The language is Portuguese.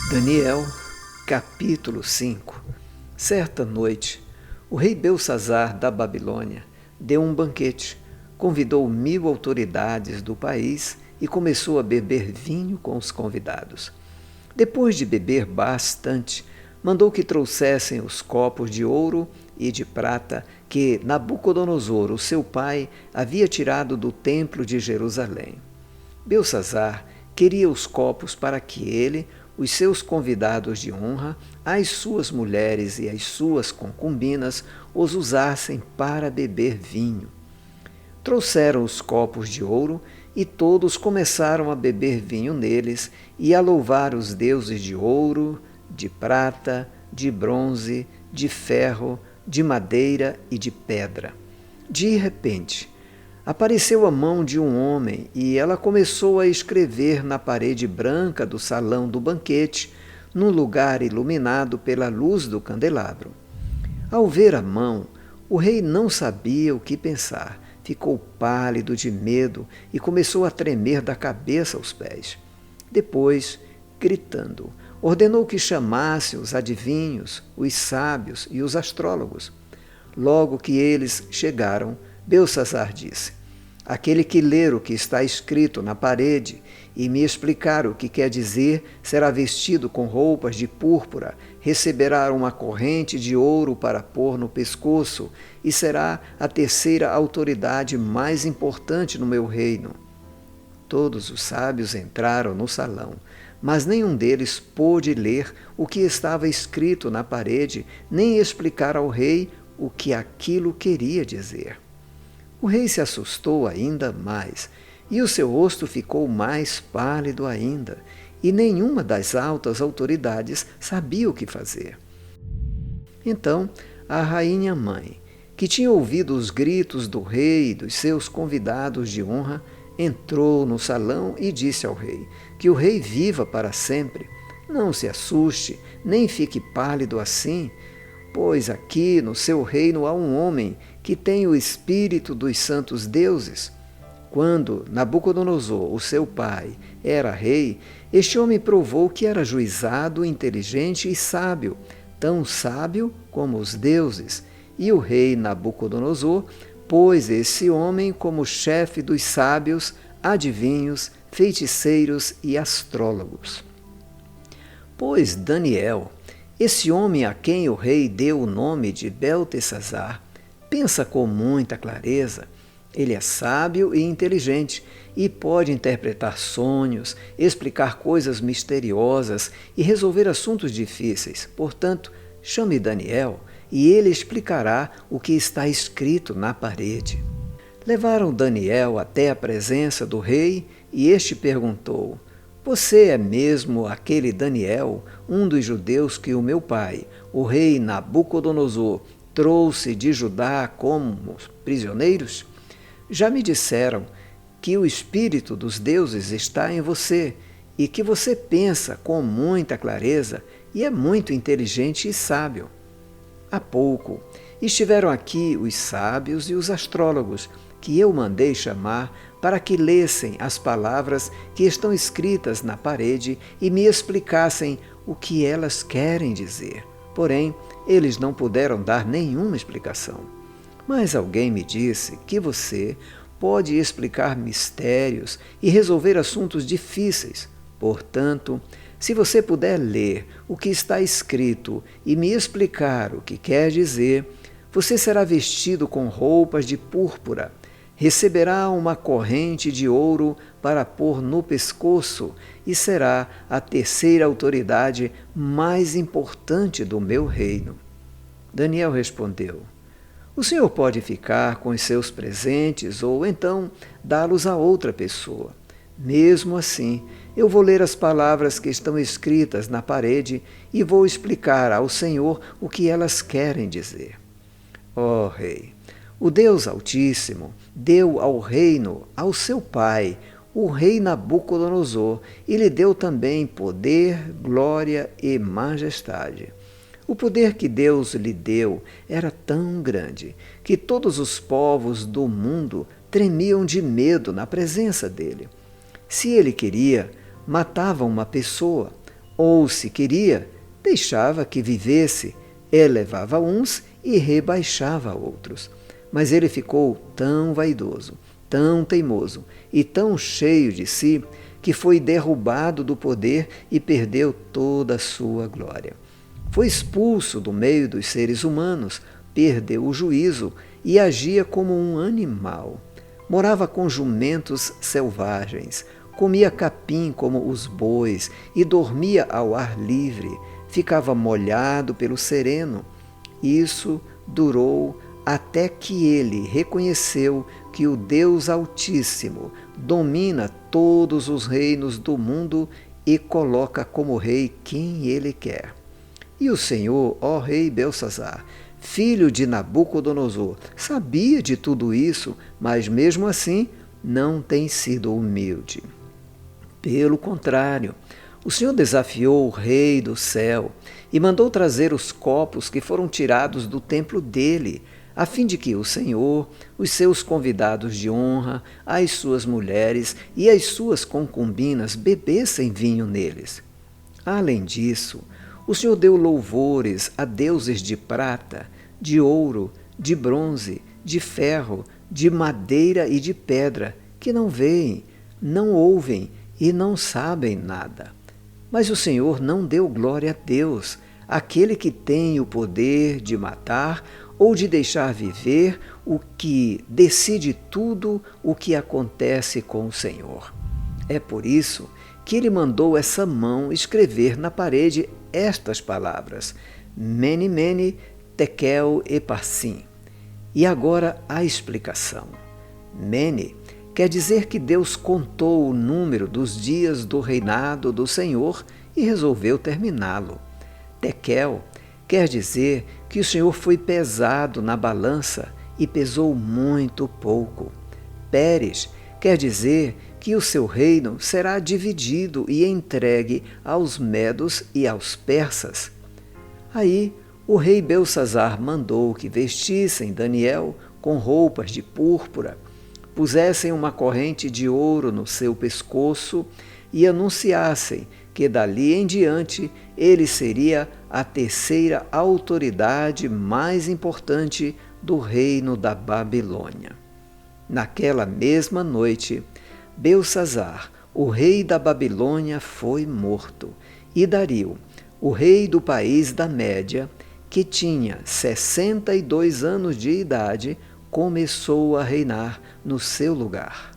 Daniel, capítulo 5. Certa noite, o rei Belsazzar da Babilônia deu um banquete, convidou 1000 autoridades do país e começou a beber vinho com os convidados. Depois de beber bastante, mandou que trouxessem os copos de ouro e de prata que Nabucodonosor, o seu pai, havia tirado do templo de Jerusalém. Belsazzar queria os copos para que ele, os seus convidados de honra, as suas mulheres e as suas concubinas os usassem para beber vinho. Trouxeram os copos de ouro e todos começaram a beber vinho neles e a louvar os deuses de ouro, de prata, de bronze, de ferro, de madeira e de pedra. De repente, apareceu a mão de um homem e ela começou a escrever na parede branca do salão do banquete, num lugar iluminado pela luz do candelabro. Ao ver a mão, o rei não sabia o que pensar. Ficou pálido de medo e começou a tremer da cabeça aos pés. Depois, gritando, ordenou que chamasse os adivinhos, os sábios e os astrólogos. Logo que eles chegaram, Belsazzar disse: aquele que ler o que está escrito na parede e me explicar o que quer dizer, será vestido com roupas de púrpura, receberá uma corrente de ouro para pôr no pescoço e será a terceira autoridade mais importante no meu reino. Todos os sábios entraram no salão, mas nenhum deles pôde ler o que estava escrito na parede, nem explicar ao rei o que aquilo queria dizer. O rei se assustou ainda mais, e o seu rosto ficou mais pálido ainda, e nenhuma das altas autoridades sabia o que fazer. Então, a rainha mãe, que tinha ouvido os gritos do rei e dos seus convidados de honra, entrou no salão e disse ao rei: que o rei viva para sempre. Não se assuste, nem fique pálido assim, pois aqui no seu reino há um homem que tem o espírito dos santos deuses. Quando Nabucodonosor, o seu pai, era rei, este homem provou que era juizado, inteligente e sábio, tão sábio como os deuses. E o rei Nabucodonosor pôs esse homem como chefe dos sábios, adivinhos, feiticeiros e astrólogos. Pois Daniel, esse homem a quem o rei deu o nome de Beltesazar, pensa com muita clareza. Ele é sábio e inteligente e pode interpretar sonhos, explicar coisas misteriosas e resolver assuntos difíceis. Portanto, chame Daniel e ele explicará o que está escrito na parede. Levaram Daniel até a presença do rei e este perguntou: você é mesmo aquele Daniel, um dos judeus que o meu pai, o rei Nabucodonosor, trouxe de Judá como prisioneiros? Já me disseram que o espírito dos deuses está em você e que você pensa com muita clareza e é muito inteligente e sábio. Há pouco estiveram aqui os sábios e os astrólogos, que eu mandei chamar para que lessem as palavras que estão escritas na parede e me explicassem o que elas querem dizer. Porém, eles não puderam dar nenhuma explicação. Mas alguém me disse que você pode explicar mistérios e resolver assuntos difíceis. Portanto, se você puder ler o que está escrito e me explicar o que quer dizer, você será vestido com roupas de púrpura, receberá uma corrente de ouro para pôr no pescoço e será a terceira autoridade mais importante do meu reino. Daniel respondeu: o senhor pode ficar com os seus presentes ou então dá-los a outra pessoa. Mesmo assim, eu vou ler as palavras que estão escritas na parede e vou explicar ao Senhor o que elas querem dizer. Ó rei, o Deus Altíssimo deu ao reino ao seu pai, o rei Nabucodonosor, e lhe deu também poder, glória e majestade. O poder que Deus lhe deu era tão grande que todos os povos do mundo tremiam de medo na presença dele. Se ele queria, matava uma pessoa, ou, se queria, deixava que vivesse, elevava uns e rebaixava outros. Mas ele ficou tão vaidoso, tão teimoso e tão cheio de si, que foi derrubado do poder e perdeu toda a sua glória. Foi expulso do meio dos seres humanos, perdeu o juízo e agia como um animal. Morava com jumentos selvagens, comia capim como os bois e dormia ao ar livre, ficava molhado pelo sereno. Isso durou até que ele reconheceu que o Deus Altíssimo domina todos os reinos do mundo e coloca como rei quem ele quer. E o Senhor, ó rei Belsazar, filho de Nabucodonosor, sabia de tudo isso, mas mesmo assim não tem sido humilde. Pelo contrário, o Senhor desafiou o rei do céu e mandou trazer os copos que foram tirados do templo dele, a fim de que o Senhor, os seus convidados de honra, as suas mulheres e as suas concubinas bebessem vinho neles. Além disso, o Senhor deu louvores a deuses de prata, de ouro, de bronze, de ferro, de madeira e de pedra, que não veem, não ouvem e não sabem nada. Mas o Senhor não deu glória a Deus, aquele que tem o poder de matar ou de deixar viver, o que decide tudo o que acontece com o Senhor. É por isso que ele mandou essa mão escrever na parede estas palavras: Mene, Mene, Tekel e Parsim. E agora a explicação. Mene quer dizer que Deus contou o número dos dias do reinado do Senhor e resolveu terminá-lo. Tekel quer dizer que o Senhor foi pesado na balança e pesou muito pouco. Pérez quer dizer que o seu reino será dividido e entregue aos medos e aos persas. Aí o rei Belsazar mandou que vestissem Daniel com roupas de púrpura, pusessem uma corrente de ouro no seu pescoço e anunciassem que dali em diante ele seria a terceira autoridade mais importante do reino da Babilônia. Naquela mesma noite, Belsazar, o rei da Babilônia, foi morto, e Dario, o rei do país da Média, que tinha 62 anos de idade, começou a reinar no seu lugar.